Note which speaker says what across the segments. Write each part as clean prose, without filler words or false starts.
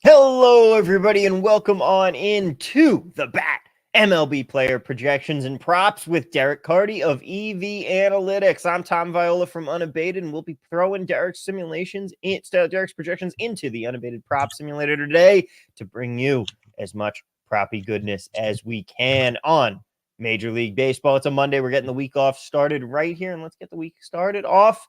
Speaker 1: Hello, everybody, and welcome on into the BAT MLB Player Projections and Props with Derek Carty of EVAnalytics. I'm Tom Viola from Unabated, and we'll be throwing Derek's projections into the Unabated Prop Simulator today to bring you as much proppy goodness as we can on Major League Baseball. It's a Monday. We're getting the week off started right here, and let's get the week started off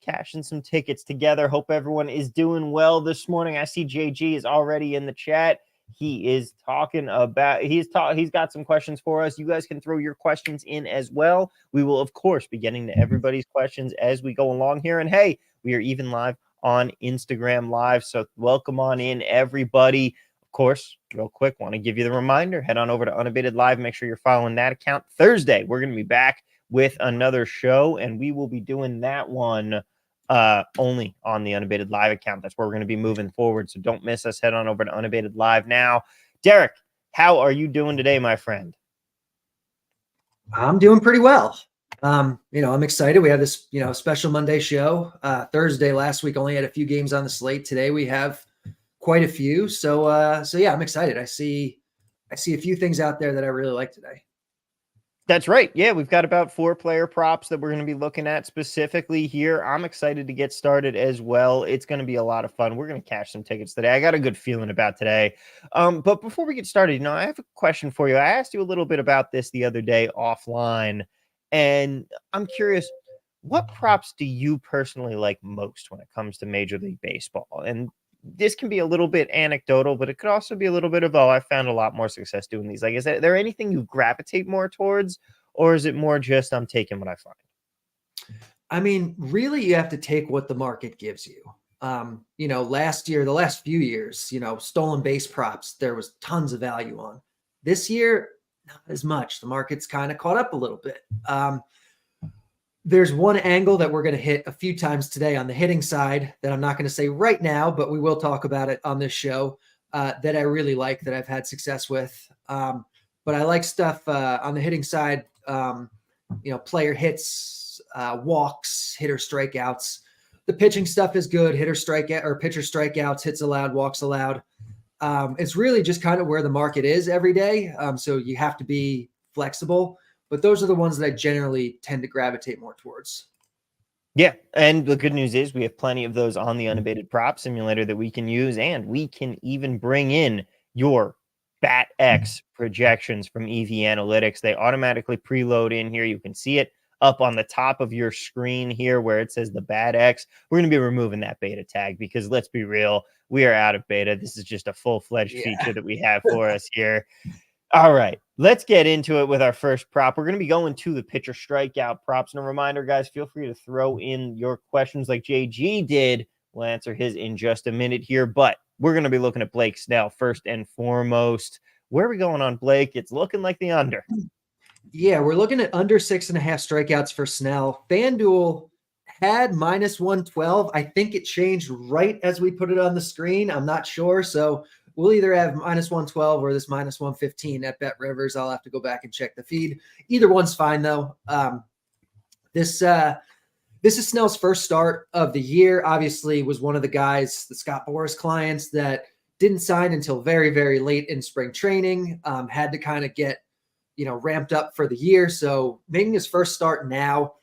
Speaker 1: cashing some tickets together. Hope everyone is doing well this morning. I see JG is already in the chat. He is talking about, he's got some questions for us. You guys can throw your questions in as well. We will, of course, be getting to everybody's questions as we go along here. And hey, we are even live on Instagram Live. So welcome on in, everybody. Of course, real quick, want to give you the reminder, head on over to Unabated Live. Make sure you're following that account. Thursday, we're going to be back with another show, and we will be doing that one only on the Unabated Live account. That's where we're going to be moving forward. So don't miss us. Head on over to Unabated Live now. Derek, how are you doing today, my friend?
Speaker 2: I'm doing pretty well. I'm excited. We have this, special Monday show. Thursday last week only had a few games on the slate. Today we have quite a few. So yeah, I'm excited. I see a few things out there that I really like today.
Speaker 1: That's right. Yeah, we've got about 4 player props that we're going to be looking at specifically here. I'm excited to get started as well. It's going to be a lot of fun. We're going to cash some tickets today. I got a good feeling about today. But before we get started, I have a question for you. I asked you a little bit about this the other day offline, and I'm curious, what props do you personally like most when it comes to Major League Baseball? And this can be a little bit anecdotal, but it could also be a little bit of, I found a lot more success doing these. Like, is there anything you gravitate more towards, or is it more just I'm taking what I find?
Speaker 2: I mean, really, you have to take what the market gives you. Last year, the last few years, stolen base props, there was tons of value on. This year, not as much. The market's kind of caught up a little bit. There's one angle that we're going to hit a few times today on the hitting side that I'm not going to say right now, but we will talk about it on this show that I really like, that I've had success with. But I like stuff on the hitting side, player hits, walks, hitter strikeouts. The pitching stuff is good. Pitcher strikeouts, hits allowed, walks allowed. It's really just kind of where the market is every day. So you have to be flexible. But those are the ones that I generally tend to gravitate more towards.
Speaker 1: Yeah, and the good news is we have plenty of those on the Unabated Prop Simulator that we can use, and we can even bring in your BATX projections from EVAnalytics. They automatically preload in here. You can see it up on the top of your screen here where it says the BATX. We're going to be removing that beta tag because, let's be real, we are out of beta. This is just a full-fledged feature that we have for us here. All right, let's get into it with our first prop. We're going to be going to the pitcher strikeout props. And a reminder, guys, feel free to throw in your questions like JG did. We'll answer his in just a minute here, but we're going to be looking at Blake Snell first and foremost. Where are we going on Blake? It's looking like the under.
Speaker 2: Yeah, we're looking at under 6.5 strikeouts for Snell. FanDuel had -112. I think it changed right as we put it on the screen. I'm not sure. So we'll either have -112 or this -115 at Bet Rivers. I'll have to go back and check the feed. Either one's fine, though. This is Snell's first start of the year. Obviously, was one of the guys, the Scott Boras clients, that didn't sign until very, very late in spring training. Had to kind of get, ramped up for the year. So making his first start now,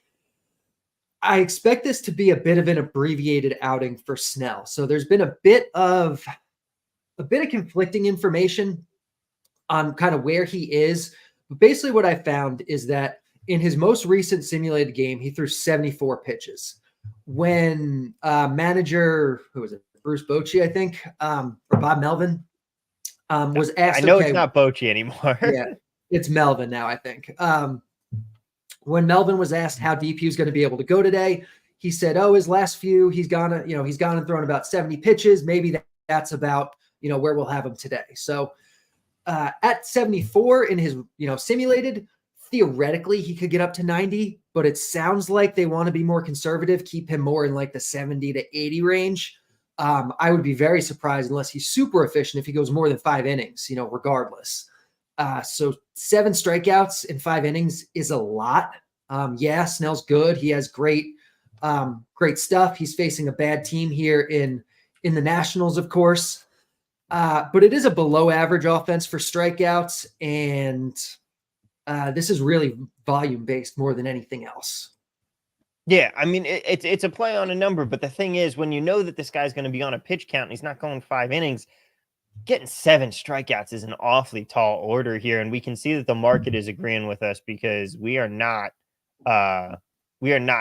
Speaker 2: I expect this to be a bit of an abbreviated outing for Snell. So there's been a bit of conflicting information on kind of where he is. But basically what I found is that in his most recent simulated game, he threw 74 pitches. When manager, who was it? Bruce Bochy, I think, or Bob Melvin, was asked.
Speaker 1: I know it's not Bochy anymore.
Speaker 2: Yeah, it's Melvin now, I think. When Melvin was asked how deep he was going to be able to go today, he said, his last few, he's gone and thrown about 70 pitches. Maybe that's about, where we'll have him today. So at 74 in his, simulated, theoretically he could get up to 90, but it sounds like they want to be more conservative, keep him more in like the 70 to 80 range. I would be very surprised unless he's super efficient if he goes more than 5 innings, regardless. So 7 strikeouts in 5 innings is a lot. Yeah, Snell's good. He has great stuff. He's facing a bad team here in the Nationals, of course. But it is a below average offense for strikeouts, and this is really volume based more than anything else.
Speaker 1: Yeah, I mean, it's a play on a number, but the thing is, when you know that this guy's going to be on a pitch count and he's not going 5 innings, getting 7 strikeouts is an awfully tall order here, and we can see that the market is agreeing with us because we are not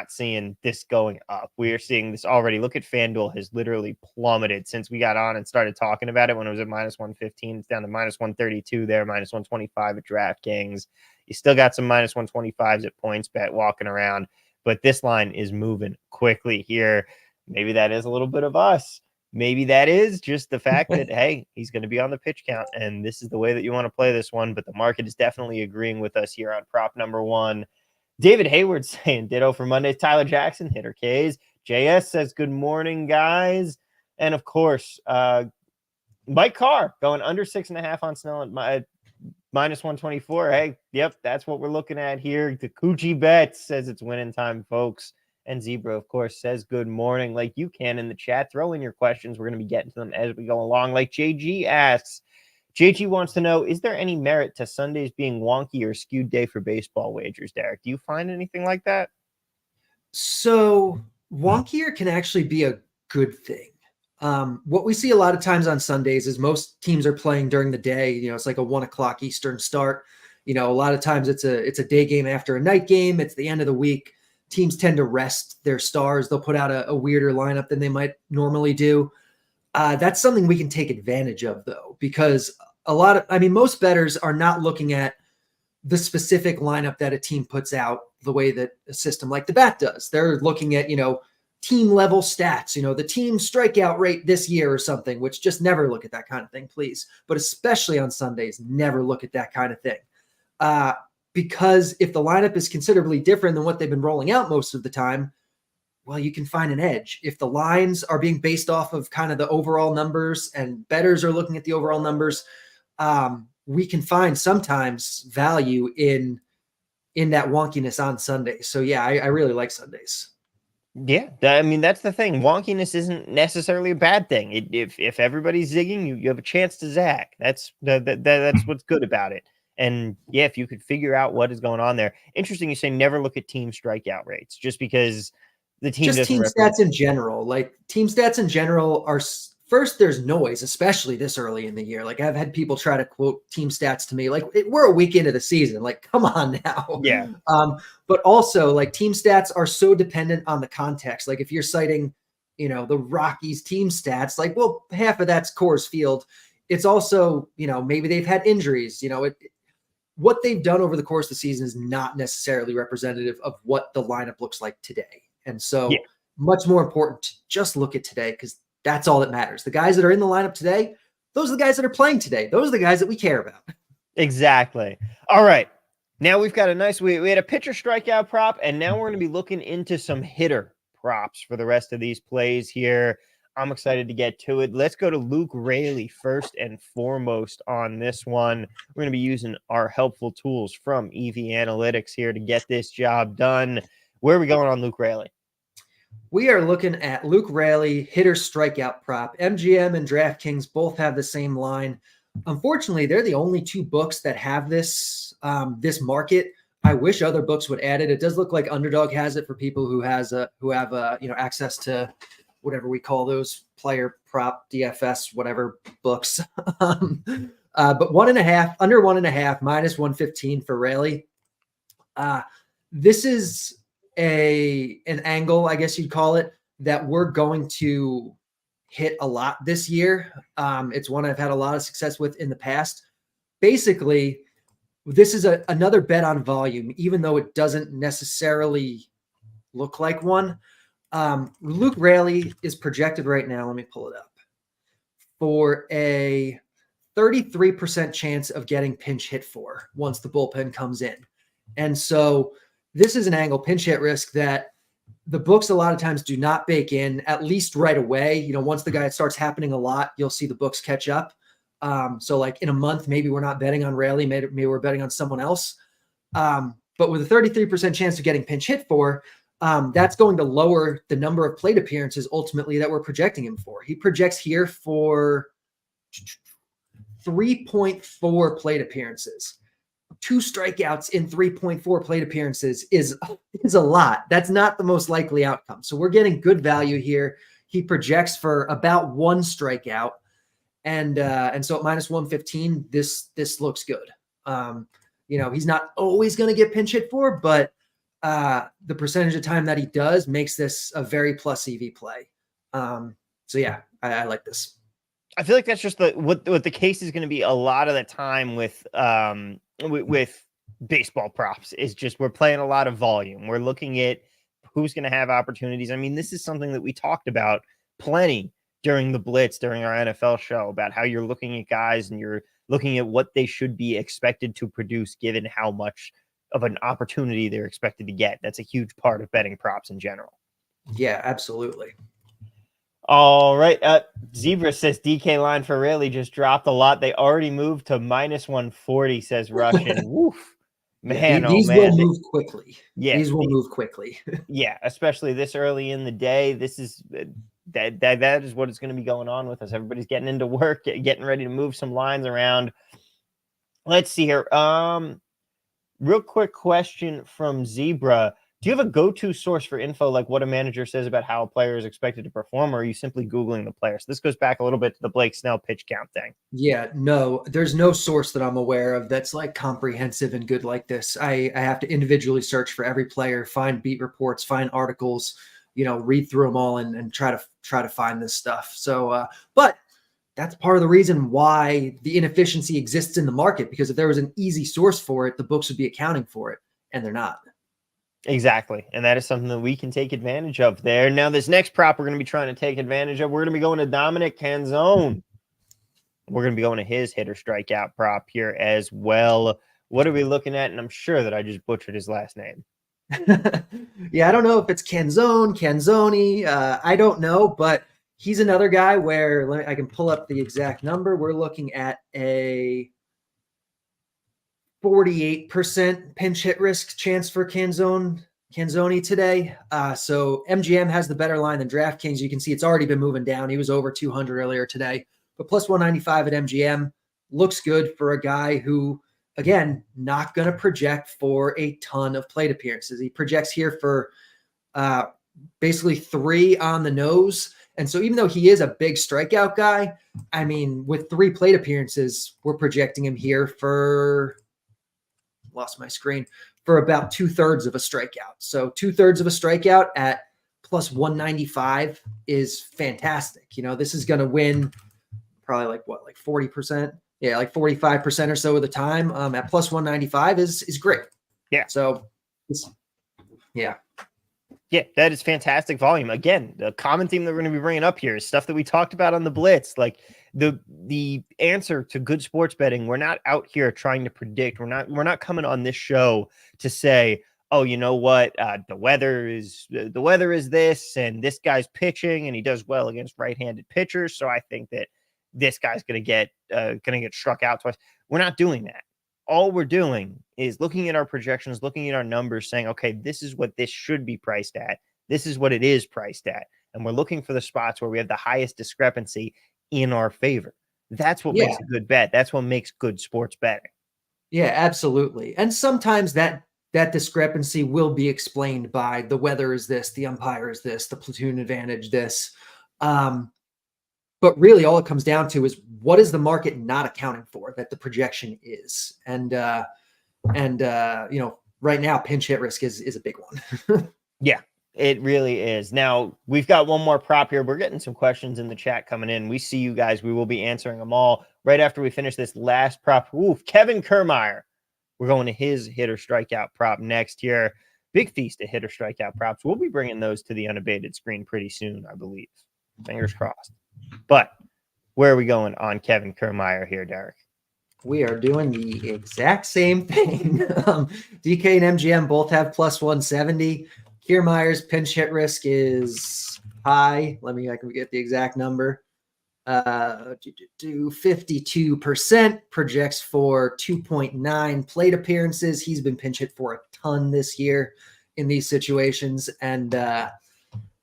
Speaker 1: seeing this going up. We are seeing this already. Look at FanDuel has literally plummeted since we got on and started talking about it when it was at -115. It's down to -132 there, -125 at DraftKings. You still got some -125s at PointsBet walking around, but this line is moving quickly here. Maybe that is a little bit of us. Maybe that is just the fact that, hey, he's going to be on the pitch count, and this is the way that you want to play this one. But the market is definitely agreeing with us here on prop number 1. David Hayward saying ditto for Mondays. Tyler Jackson, hitter K's. JS says good morning, guys. And, of course, Mike Carr going under 6.5 on Snell at -124. Hey, yep, that's what we're looking at here. The Coochie Bet says it's winning time, folks. And Zebra, of course, says good morning like you can in the chat. Throw in your questions. We're going to be getting to them as we go along. Like JG asks, JG wants to know, is there any merit to Sundays being wonky or skewed day for baseball wagers, Derek? Do you find anything like that?
Speaker 2: So wonkier can actually be a good thing. What we see a lot of times on Sundays is most teams are playing during the day. It's like a 1 o'clock Eastern start. A lot of times it's a day game after a night game. It's the end of the week. Teams tend to rest their stars. They'll put out a weirder lineup than they might normally do. That's something we can take advantage of, though, because most bettors are not looking at the specific lineup that a team puts out the way that a system like the BAT does. They're looking at, team level stats, the team strikeout rate this year or something, which just never look at that kind of thing, please. But especially on Sundays, never look at that kind of thing. Because if the lineup is considerably different than what they've been rolling out most of the time, well, you can find an edge. If the lines are being based off of kind of the overall numbers and bettors are looking at the overall numbers, we can find sometimes value in that wonkiness on Sundays. So yeah, I really like Sundays.
Speaker 1: Yeah, I mean, that's the thing. Wonkiness isn't necessarily a bad thing. If everybody's zigging, you have a chance to zag. That's what's good about it. And yeah, if you could figure out what is going on there. Interesting you say never look at team strikeout rates, just because the team
Speaker 2: just team stats in general. Like team stats in general are first, there's noise, especially this early in the year. Like I've had people try to quote team stats to me, like we're a week into the season. Like, come on now.
Speaker 1: Yeah.
Speaker 2: But also like team stats are so dependent on the context. Like if you're citing, the Rockies team stats, like, well, half of that's Coors Field. It's also, maybe they've had injuries, what they've done over the course of the season is not necessarily representative of what the lineup looks like today. And so much more important to just look at today, because that's all that matters. The guys that are in the lineup today, those are the guys that are playing today. Those are the guys that we care about. Exactly.
Speaker 1: All right. Now we've got we had a pitcher strikeout prop, and now we're going to be looking into some hitter props for the rest of these plays here. I'm excited to get to it. Let's go to Luke Raley first and foremost on this one. We're going to be using our helpful tools from EVAnalytics here to get this job done. Where are we going on Luke Raley?
Speaker 2: We are looking at Luke Raley, hitter strikeout prop. MGM and DraftKings both have the same line. Unfortunately, they're the only two books that have this market. I wish other books would add it. It does look like Underdog has it for people who have access to whatever we call those player prop DFS whatever books. But 1.5 under 1.5 -115 for Raley. This is an angle, I guess you'd call it, that we're going to hit a lot this year. It's one I've had a lot of success with in the past. Basically, this is another bet on volume, even though it doesn't necessarily look like one. Luke Raley is projected right now, let me pull it up, for a 33% chance of getting pinch hit for once the bullpen comes in. And so this is an angle, pinch hit risk, that the books a lot of times do not bake in, at least right away. Once the guy starts happening a lot, you'll see the books catch up. So like in a month, maybe we're not betting on Raley, maybe we're betting on someone else. But with a 33% chance of getting pinch hit for, that's going to lower the number of plate appearances ultimately that we're projecting him for. He projects here for 3.4 plate appearances. 2 strikeouts in 3.4 plate appearances is a lot. That's not the most likely outcome. So we're getting good value here. He projects for about 1 strikeout. And so at minus 115, this looks good. He's not always going to get pinch hit for, but the percentage of time that he does makes this a very plus EV play. So yeah, I like this.
Speaker 1: I feel like that's just what the case is going to be a lot of the time with baseball props is just we're playing a lot of volume. We're looking at who's going to have opportunities. I mean, this is something that we talked about plenty during the Blitz, during our NFL show, about how you're looking at guys and you're looking at what they should be expected to produce given how much of an opportunity they're expected to get. That's a huge part of betting props in general.
Speaker 2: Yeah, absolutely.
Speaker 1: All right. Zebra says DK line for Raley just dropped a lot. They already moved to minus 140, says Russian. Woof. Man,
Speaker 2: these will move quickly.
Speaker 1: Yeah.
Speaker 2: These will move quickly.
Speaker 1: Yeah, especially this early in the day. This is that is what is going to be going on with us. Everybody's getting into work, getting ready to move some lines around. Let's see here. Real quick question from Zebra. Do you have a go-to source for info, like what a manager says about how a player is expected to perform, or are you simply Googling the player? So this goes back a little bit to the Blake Snell pitch count thing.
Speaker 2: Yeah, no, there's no source that I'm aware of that's like comprehensive and good like this. I have to individually search for every player, find beat reports, find articles, read through them all and try to find this stuff. So, but that's part of the reason why the inefficiency exists in the market, because if there was an easy source for it, the books would be accounting for it, and they're not.
Speaker 1: Exactly. And that is something that we can take advantage of there. Now, this next prop we're going to be trying to take advantage of, we're going to be going to Dominic Canzone. We're going to be going to his hitter strikeout prop here as well. What are we looking at? And I'm sure that I just butchered his last name.
Speaker 2: Yeah, I don't know if it's Canzone. I don't know, but he's another guy where I can pull up the exact number. We're looking at a 48% pinch hit risk chance for Canzone today. So MGM has the better line than DraftKings. You can see it's already been moving down. He was over 200 earlier today, but plus 195 at MGM looks good for a guy who, again, not going to project for a ton of plate appearances. He projects here for basically 3 on the nose. And so even though he is a big strikeout guy, I mean, with 3 plate appearances, we're projecting him here for lost my screen for about 2/3 of a strikeout. So 2/3 of a strikeout at plus 195 is fantastic. This is going to win probably like 40%. Yeah, like 45% or so of the time at plus 195 is great.
Speaker 1: Yeah.
Speaker 2: So yeah.
Speaker 1: Yeah, that is fantastic volume. Again, the common theme that we're going to be bringing up here is stuff that we talked about on the Blitz. Like the answer to good sports betting, we're not out here trying to predict. We're not coming on this show to say, oh, you know what, the weather is this, and this guy's pitching, and he does well against right-handed pitchers. So I think that this guy's going to get struck out twice. We're not doing that. All we're doing is looking at our projections, looking at our numbers, saying, okay, this is what this should be priced at. This is what it is priced at. And we're looking for the spots where we have the highest discrepancy in our favor. That's what makes a good bet. That's what makes good sports betting.
Speaker 2: Yeah, absolutely. And sometimes that discrepancy will be explained by the weather is this, the umpire is this, the platoon advantage this. But really all it comes down to is what is the market not accounting for that the projection is. And right now pinch hit risk is a big one.
Speaker 1: Yeah, it really is. Now we've got one more prop here. We're getting some questions in the chat coming in. We see you guys. We will be answering them all right after we finish this last prop. Ooh, Kevin Kiermaier. We're going to his hitter strikeout prop next here. Big feast of hitter strikeout props. We'll be bringing those to the Unabated screen pretty soon, I believe. Fingers crossed. But where are we going on Kevin Kiermaier here, Derek?
Speaker 2: We are doing the exact same thing. DK and MGM both have plus 170. Kiermaier's pinch hit risk is high. I can get the exact number. 52% projects for 2.9 plate appearances. He's been pinch hit for a ton this year in these situations. And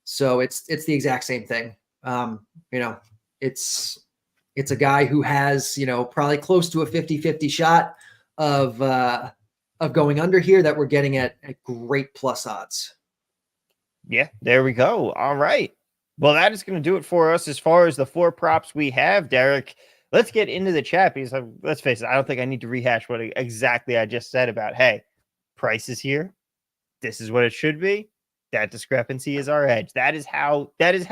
Speaker 2: so it's the exact same thing. It's a guy who has, probably close to a 50-50 shot of going under here that we're getting at great plus odds.
Speaker 1: Yeah, there we go. All right. Well, that is going to do it for us as far as the 4 props we have, Derek. Let's get into the chat because let's face it, I don't think I need to rehash what exactly I just said about, hey, price is here. This is what it should be. That discrepancy is our edge. That is how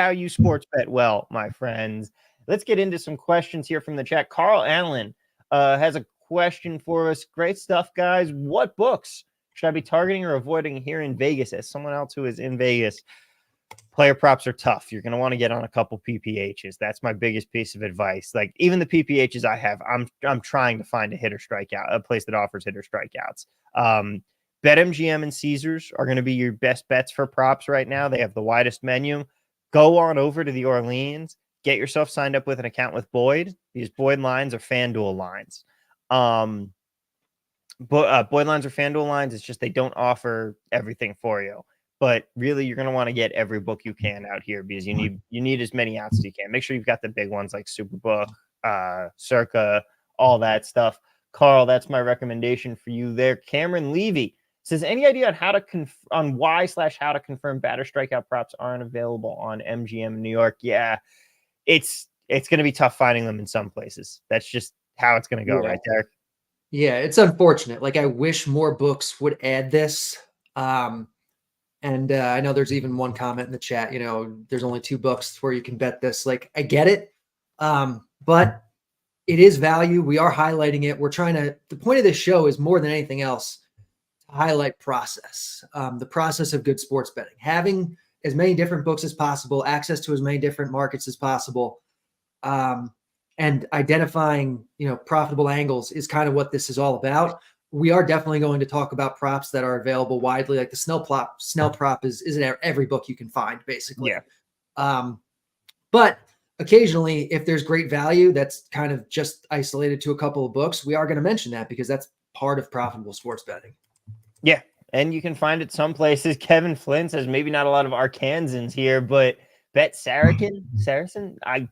Speaker 1: you sports bet well, my friends. Let's get into some questions here from the chat. Carl Allen has a question for us. Great stuff, guys. What books should I be targeting or avoiding here in Vegas? As someone else who is in Vegas, player props are tough. You're going to want to get on a couple PPHs. That's my biggest piece of advice. Like even the PPHs I have, I'm trying to find a hitter strikeout, a place that offers hitter strikeouts. BetMGM and Caesars are going to be your best bets for props right now. They have the widest menu. Go on over to the Orleans. Get yourself signed up with an account with Boyd. These Boyd lines are FanDuel lines. Boyd lines are FanDuel lines. It's just they don't offer everything for you. But really, you're going to want to get every book you can out here because you need as many outs as you can. Make sure you've got the big ones like Superbook, Circa, all that stuff. Carl, that's my recommendation for you there. Cameron Levy says, any idea on how to how to confirm batter strikeout props aren't available on MGM in New York? Yeah, it's going to be tough finding them in some places. That's just how it's going to go, right there.
Speaker 2: Yeah, it's unfortunate. Like I wish more books would add this. And I know there's even one comment in the chat, there's only 2 books where you can bet this. Like I get it. But it is value. We are highlighting it. The point of this show is more than anything else to highlight process, the process of good sports betting, having as many different books as possible, access to as many different markets as possible. And identifying, profitable angles is kind of what this is all about. We are definitely going to talk about props that are available widely. Like the Snell prop is in every book you can find, basically.
Speaker 1: Yeah.
Speaker 2: But occasionally, if there's great value that's kind of just isolated to a couple of books, we are going to mention that because that's part of profitable sports betting.
Speaker 1: Yeah, and you can find it some places. Kevin Flynn says maybe not a lot of Arkansans here, but Bet Saracen, I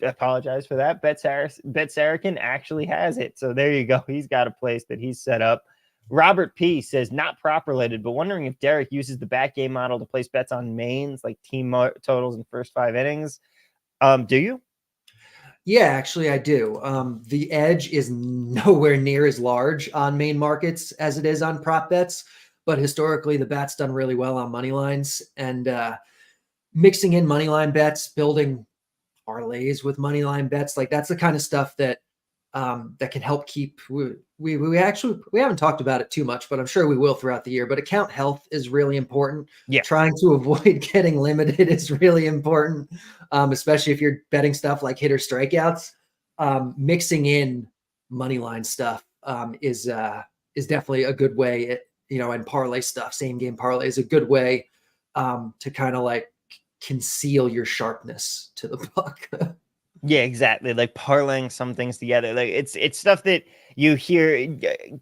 Speaker 1: apologize for that. Bet Saracen actually has it. So there you go. He's got a place that he's set up. Robert P says, not prop related, but wondering if Derek uses the back game model to place bets on mains, like team totals in first 5 innings. Do you?
Speaker 2: Yeah, actually I do. The edge is nowhere near as large on main markets as it is on prop bets, but historically the bat's done really well on money lines, and mixing in money line bets, building parlays with money line bets, like that's the kind of stuff that that can help keep. We haven't talked about it too much, but I'm sure we will throughout the year. But account health is really important.
Speaker 1: Yeah,
Speaker 2: trying to avoid getting limited is really important, especially if you're betting stuff like hitter strikeouts. Mixing in money line stuff is definitely a good way. And parlay stuff, same game parlay is a good way to kind of like conceal your sharpness to the buck.
Speaker 1: Yeah, exactly. Like parlaying some things together. Like it's stuff that you hear.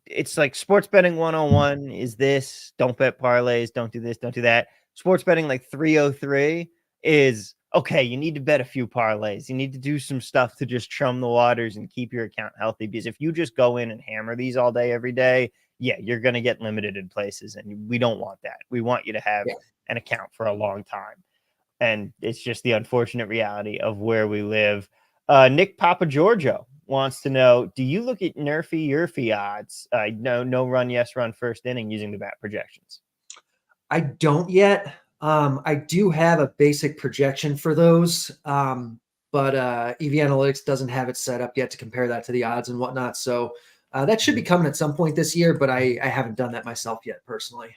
Speaker 1: It's like sports betting 101 is this. Don't bet parlays. Don't do this. Don't do that. Sports betting like 303 is okay. You need to bet a few parlays. You need to do some stuff to just chum the waters and keep your account healthy. Because if you just go in and hammer these all day, every day, yeah, you're going to get limited in places. And we don't want that. We want you to have an account for a long time. And it's just the unfortunate reality of where we live. Nick Papagiorgio wants to know, do you look at Nerfy odds? No run, yes run first inning using the bat projections?
Speaker 2: I don't yet. I do have a basic projection for those, but EVAnalytics doesn't have it set up yet to compare that to the odds and whatnot. So that should be coming at some point this year, but I haven't done that myself yet personally.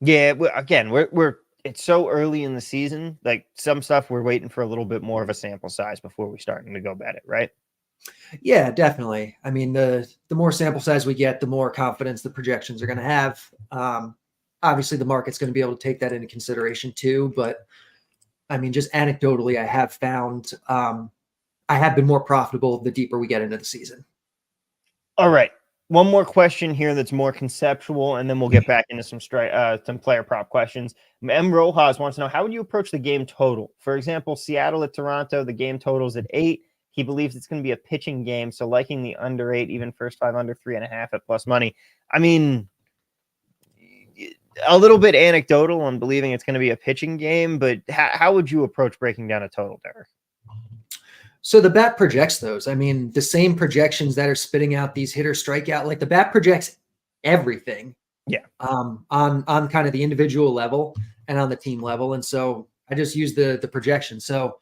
Speaker 1: Yeah, again, it's so early in the season. Like some stuff we're waiting for a little bit more of a sample size before we starting to go bet it, right?
Speaker 2: Yeah, definitely. I mean, the more sample size we get, the more confidence the projections are going to have. Obviously, the market's going to be able to take that into consideration too. But I mean, just anecdotally, I have found I have been more profitable the deeper we get into the season.
Speaker 1: All right. One more question here that's more conceptual, and then we'll get back into some player prop questions. M. Rojas wants to know, how would you approach the game total? For example, Seattle at Toronto, the game total's at 8. He believes it's going to be a pitching game, so liking the under 8, even first 5 under 3.5 at plus money. I mean, a little bit anecdotal on believing it's going to be a pitching game, but how would you approach breaking down a total, Derek?
Speaker 2: So the bat projects those. I mean, the same projections that are spitting out these hitter strikeout, like the bat projects everything.
Speaker 1: Yeah.
Speaker 2: On kind of the individual level and on the team level. And so I just use the projection. So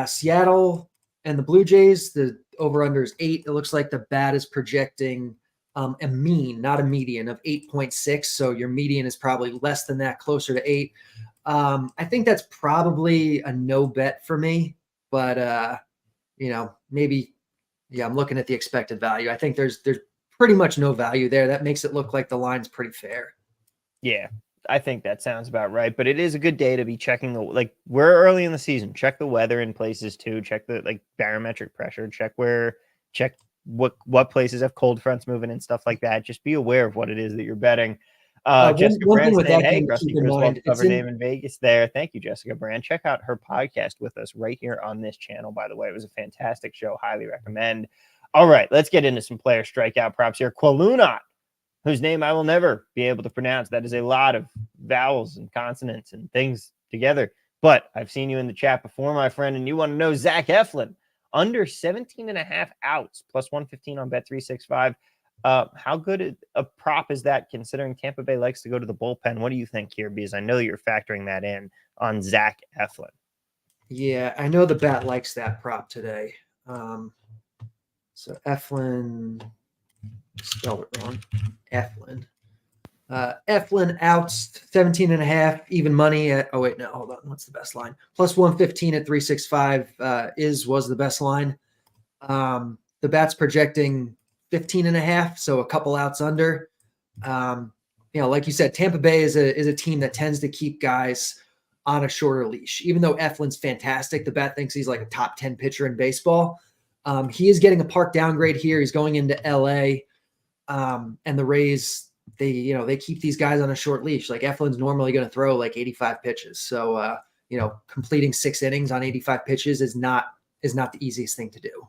Speaker 2: Seattle and the Blue Jays, the over-under is 8. It looks like the bat is projecting a mean, not a median, of 8.6. So your median is probably less than that, closer to 8. I think that's probably a no bet for me, but maybe, I'm looking at the expected value. I think there's pretty much no value there. That makes it look like the line's pretty fair.
Speaker 1: Yeah, I think that sounds about right. But it is a good day to be checking we're early in the season. Check the weather in places too. Check the barometric pressure. Check what places have cold fronts moving and stuff like that. Just be aware of what it is that you're betting. Jessica
Speaker 2: one
Speaker 1: Brand
Speaker 2: thing with
Speaker 1: saying,
Speaker 2: that
Speaker 1: hey,
Speaker 2: game to
Speaker 1: Rusty
Speaker 2: keep in
Speaker 1: Griswold,
Speaker 2: mind,
Speaker 1: cover name in Vegas there. Thank you, Jessica Brand. Check out her podcast with us right here on this channel, by the way. It was a fantastic show. Highly recommend. All right, let's get into some player strikeout props here. Qualunat, whose name I will never be able to pronounce. That is a lot of vowels and consonants and things together. But I've seen you in the chat before, my friend, and you want to know Zach Eflin, under 17.5 outs, plus 115 on Bet365. How good a prop is that, considering Tampa Bay likes to go to the bullpen? What do you think here? Because I know you're factoring that in on Zach Eflin.
Speaker 2: Yeah, I know the bat likes that prop today. So Eflin, spelled it wrong. Eflin. Eflin outs 17.5, even money at, oh wait, no, hold on. What's the best line? Plus 115 at 365 was the best line. The bat's projecting 15.5, so a couple outs under. Like you said, Tampa Bay is a team that tends to keep guys on a shorter leash. Even though Eflin's fantastic, the bat thinks he's like a top 10 pitcher in baseball. He is getting a park downgrade here. He's going into LA, and the Rays, they keep these guys on a short leash. Like Eflin's normally going to throw like 85 pitches. So, completing 6 innings on 85 pitches is not the easiest thing to do.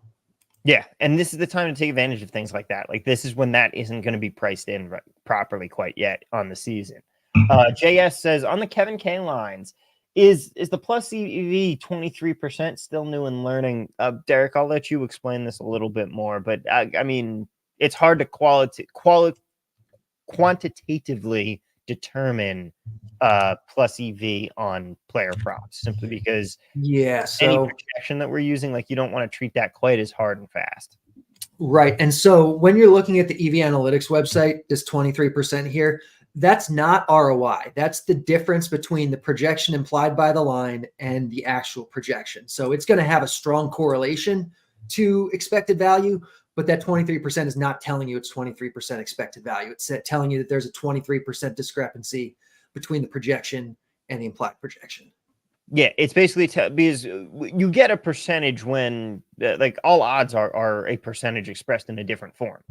Speaker 1: Yeah, and this is the time to take advantage of things like that. Like, this is when that isn't going to be priced in properly quite yet on the season. JS says, on the Kevin K lines, is the plus EV 23% still new and learning? Derek, I'll let you explain this a little bit more, but I mean, it's hard to quantitatively determine plus EV on player props, simply because any projection that we're using, like, you don't want to treat that quite as hard and fast.
Speaker 2: Right. And so when you're looking at the EVAnalytics website, this 23% here, that's not ROI. That's the difference between the projection implied by the line and the actual projection. So it's going to have a strong correlation to expected value, but that 23% is not telling you it's 23% expected value. It's telling you that there's a 23% discrepancy between the projection and the implied projection.
Speaker 1: Yeah, it's basically because you get a percentage when like all odds are a percentage expressed in a different form.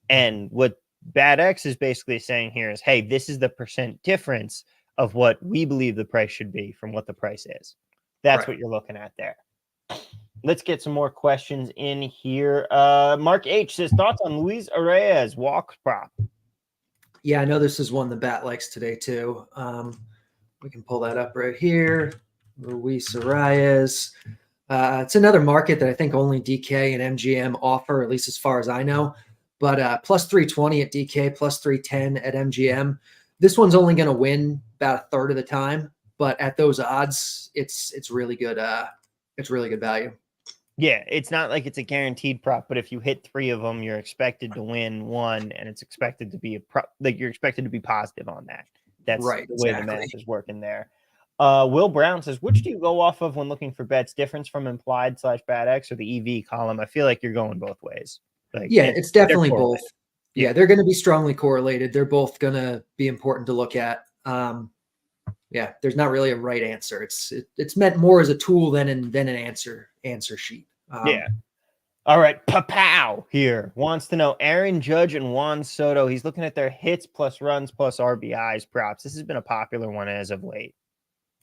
Speaker 1: And what BATX is basically saying here is, hey, this is the percent difference of what we believe the price should be from what the price is. That's what you're looking at there. Let's get some more questions in here. Mark H says, thoughts on Luis Arias walk prop?
Speaker 2: Yeah, I know this is one the bat likes today too. We can pull that up right here. Luis Arias. It's another market that I think only DK and MGM offer, at least as far as I know. But plus 320 at DK, plus 310 at MGM. This one's only going to win about a third of the time, but at those odds, it's really good. It's really good value.
Speaker 1: Yeah, it's not like it's a guaranteed prop, but if you hit 3 of them, you're expected to win 1, and it's expected to be you're expected to be positive on that. That's right, the way the math is working there. Will Brown says, which do you go off of when looking for bets? Difference from implied / BATX or the EV column? I feel like you're going both ways.
Speaker 2: It's definitely both. Yeah, they're going to be strongly correlated. They're both going to be important to look at. There's not really a right answer. It's meant more as a tool than an answer sheet.
Speaker 1: Yeah. All right. Papow here wants to know Aaron Judge and Juan Soto. He's looking at their hits plus runs plus RBIs props. This has been a popular one as of late.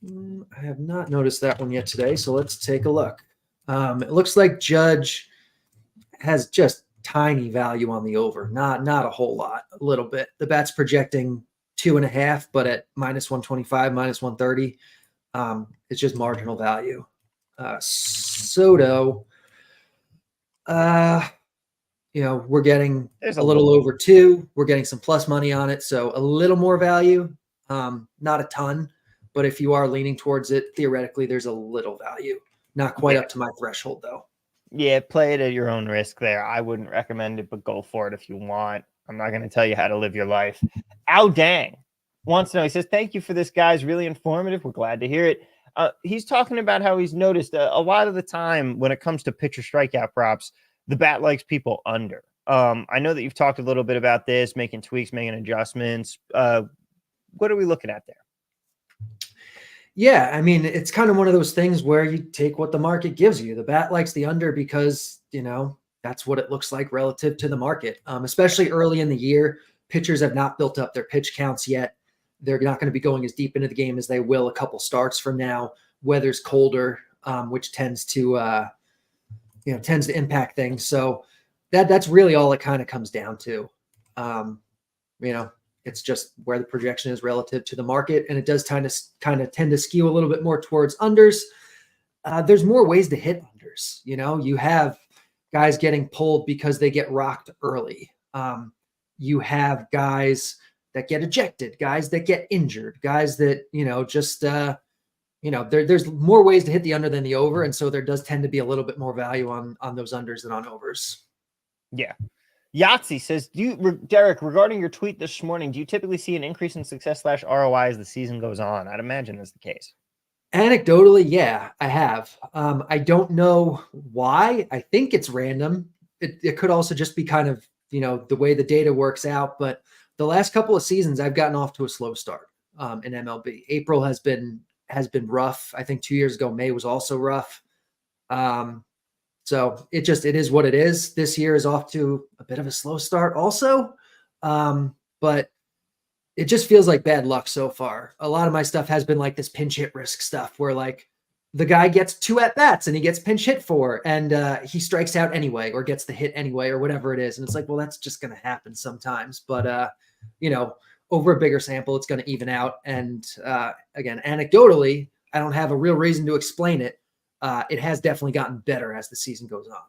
Speaker 2: I have not noticed that one yet today, so let's take a look. It looks like Judge has just tiny value on the over, not a whole lot, a little bit. The bat's projecting 2.5, but at -125, -130, it's just marginal value. Soto, we're getting a little over 2. We're getting some plus money on it, so a little more value, not a ton. But if you are leaning towards it, theoretically, there's a little value. Not quite up to my threshold, though.
Speaker 1: Yeah, play it at your own risk there. I wouldn't recommend it, but go for it if you want. I'm not going to tell you how to live your life. Ao Dang wants to know. He says, thank you for this, guys. Really informative. We're glad to hear it. He's talking about how he's noticed a lot of the time when it comes to pitcher strikeout props, the bat likes people under. I know that you've talked a little bit about this, making tweaks, making adjustments. What are we looking at there?
Speaker 2: Yeah, I mean, it's kind of one of those things where you take what the market gives you. The bat likes the under because, that's what it looks like relative to the market, especially early in the year. Pitchers have not built up their pitch counts yet. They're not going to be going as deep into the game as they will a couple starts from now. Weather's colder, which tends to impact things. So that's really all it kind of comes down to. It's just where the projection is relative to the market, and it does kind of tend to skew a little bit more towards unders. There's more ways to hit unders. You have guys getting pulled because they get rocked early. You have guys that get ejected, guys that get injured, guys that there's more ways to hit the under than the over, and so there does tend to be a little bit more value on those unders than on overs.
Speaker 1: Yeah. Yahtzee says, Derek, regarding your tweet this morning, do you typically see an increase in success / ROI as the season goes on? I'd imagine that's the case.
Speaker 2: Anecdotally, yeah, I have. I don't know why. I think it's random. It could also just be kind of, the way the data works out. But the last couple of seasons, I've gotten off to a slow start in MLB. April has been rough. I think 2 years ago, May was also rough. So it is what it is. This year is off to a bit of a slow start also. But it just feels like bad luck so far. A lot of my stuff has been like this pinch hit risk stuff where like the guy gets 2 at-bats and he gets pinch hit for, and he strikes out anyway, or gets the hit anyway, or whatever it is. And it's like, well, that's just going to happen sometimes. But, over a bigger sample, it's going to even out. And again, anecdotally, I don't have a real reason to explain it. It has definitely gotten better as the season goes on.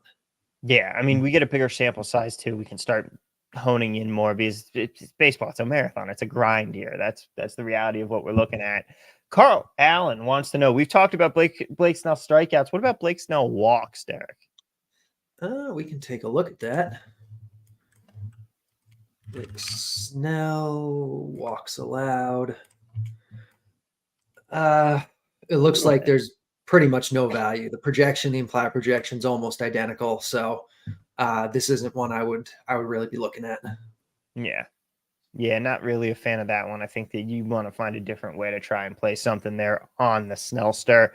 Speaker 1: Yeah, I mean, we get a bigger sample size too. We can start honing in more because it's baseball. It's a marathon. It's a grind here. That's the reality of what we're looking at. Carl Allen wants to know, we've talked about Blake Snell strikeouts. What about Blake Snell walks, Derek?
Speaker 2: We can take a look at that. Blake Snell walks allowed. It looks like there's pretty much no value. The implied projection is almost identical. So this isn't one I would really be looking at.
Speaker 1: Yeah, not really a fan of that one. I think that you want to find a different way to try and play something there on the Snellster.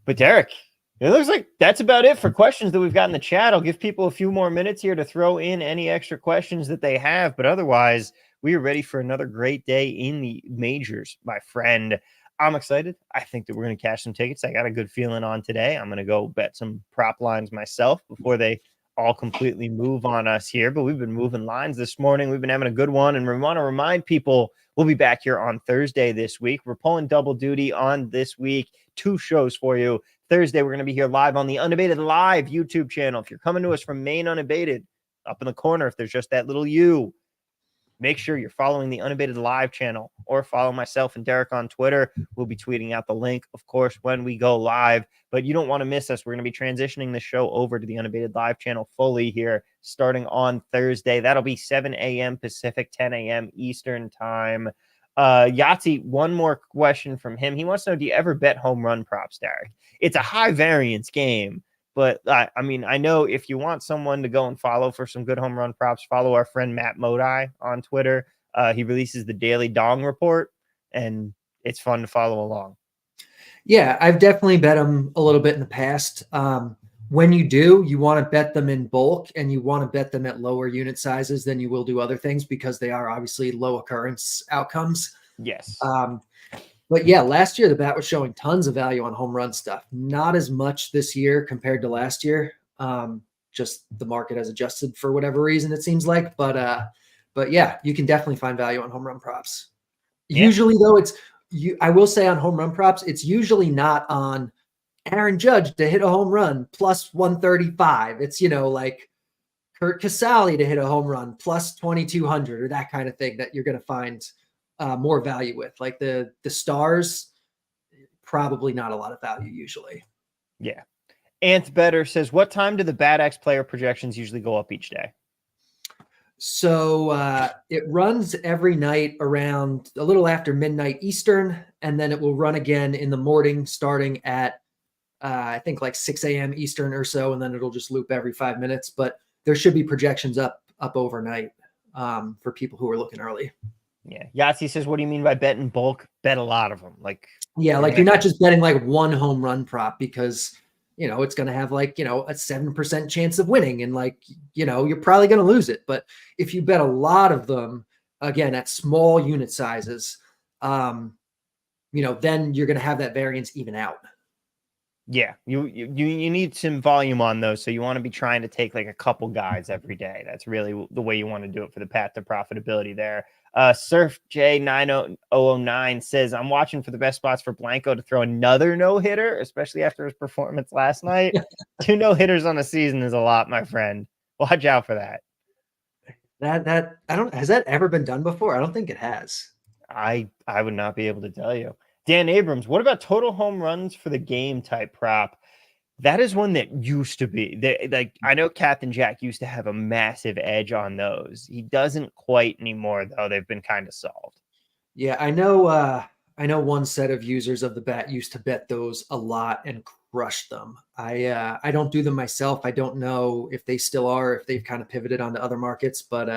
Speaker 1: But Derek, it looks like that's about it for questions that we've got in the chat. I'll give people a few more minutes here to throw in any extra questions that they have. But otherwise, we are ready for another great day in the majors, my friend. I'm excited. I think that we're going to cash some tickets. I got a good feeling on today. I'm going to go bet some prop lines myself before they all completely move on us here. But we've been moving lines this morning. We've been having a good one. And we want to remind people we'll be back here on Thursday this week. We're pulling double duty on this week. 2 shows for you. Thursday, we're going to be here live on the Unabated Live YouTube channel. If you're coming to us from Maine Unabated, up in the corner, if there's just that little U, make sure you're following the Unabated Live channel or follow myself and Derek on Twitter. We'll be tweeting out the link, of course, when we go live. But you don't want to miss us. We're going to be transitioning the show over to the Unabated Live channel fully here starting on Thursday. That'll be 7 a.m. Pacific, 10 a.m. Eastern time. Yahtzee, one more question from him. He wants to know, do you ever bet home run props, Derek? It's a high variance game. But I mean, I know if you want someone to go and follow for some good home run props, follow our friend Matt Modi on Twitter. He releases the Daily Dong Report, and it's fun to follow along.
Speaker 2: Yeah, I've definitely bet him a little bit in the past. when you do, you want to bet them in bulk and you want to bet them at lower unit sizes than you will do other things because they are obviously low occurrence outcomes.
Speaker 1: Yes.
Speaker 2: But yeah, last year the bat was showing tons of value on home run stuff. Not as much this year compared to last year. Just the market has adjusted for whatever reason, it seems like. But yeah, you can definitely find value on home run props.
Speaker 1: Yeah.
Speaker 2: Usually though, I will say on home run props, it's usually not on Aaron Judge to hit a home run plus 135. It's, like Kurt Casale to hit a home run plus 2,200 or that kind of thing that you're going to find more value with. Like the stars, probably not a lot of value usually.
Speaker 1: Yeah. Ant Better says, what time do the BATX player projections usually go up each day?
Speaker 2: So it runs every night around a little after midnight Eastern, and then it will run again in the morning starting at I think like 6 a.m. Eastern or so, and then it'll just loop every 5 minutes. But there should be projections up overnight for people who are looking early.
Speaker 1: Yeah. Yahtzee says, what do you mean by bet in bulk? Bet a lot of them. Like,
Speaker 2: yeah, like you're not just betting like one home run prop because, it's going to have like, a 7% chance of winning. And like, you're probably going to lose it. But if you bet a lot of them, again, at small unit sizes, then you're going to have that variance even out.
Speaker 1: Yeah, you need some volume on those. So you want to be trying to take like a couple guys every day. That's really the way you want to do it for the path to profitability there. Surf J9009 says, I'm watching for the best spots for Blanco to throw another no-hitter, especially after his performance last night. 2 no-hitters on a season is a lot, my friend. Watch out for that.
Speaker 2: Has that ever been done before? I don't think it has.
Speaker 1: I would not be able to tell you. Dan Abrams, what about total home runs for the game type prop? That is one that used to be like, I know Captain Jack used to have a massive edge on those. He doesn't quite anymore, though. They've been kind of solved.
Speaker 2: Yeah, I know one set of users of the bat used to bet those a lot and crush them. I don't do them myself. I don't know if they still are, if they've kind of pivoted onto other markets, but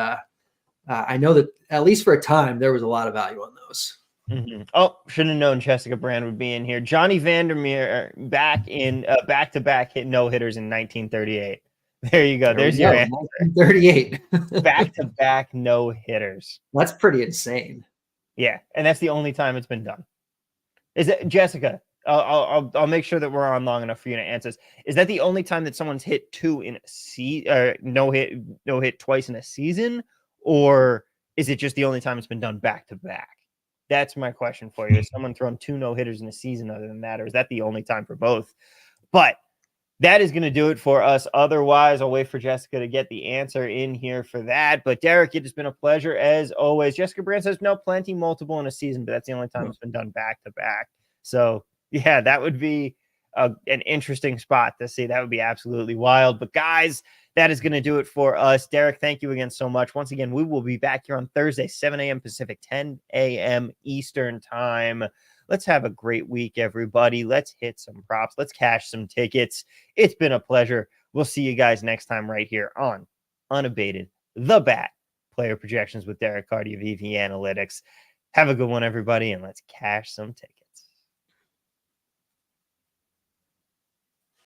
Speaker 2: I know that at least for a time there was a lot of value on those.
Speaker 1: Mm-hmm. Oh, should have known Jessica Brand would be in here. Johnny Vandermeer back in back-to-back hit no-hitters in 1938. There you go. There's your answer.
Speaker 2: 1938.
Speaker 1: Back-to-back no-hitters.
Speaker 2: That's pretty insane.
Speaker 1: Yeah, and that's the only time it's been done. Is it, Jessica? I'll make sure that we're on long enough for you to answer this. Is that the only time that someone's hit 2 in a season, no hit twice in a season, or is it just the only time it's been done back-to-back? That's my question for you. Is someone thrown 2 no-hitters in a season other than that, or is that the only time for both? But that is going to do it for us. Otherwise, I'll wait for Jessica to get the answer in here for that. But Derek, it has been a pleasure as always. Jessica Brand says, no, plenty multiple in a season, but that's the only time it's been done back-to-back. So, yeah, that would be an interesting spot to see. That would be absolutely wild. But, guys, that is going to do it for us. Derek, thank you again so much. Once again, we will be back here on Thursday, 7 a.m. Pacific, 10 a.m. Eastern time. Let's have a great week, everybody. Let's hit some props. Let's cash some tickets. It's been a pleasure. We'll see you guys next time right here on Unabated, the Bat, Player Projections with Derek Carty of EVAnalytics. Have a good one, everybody, and let's cash some tickets.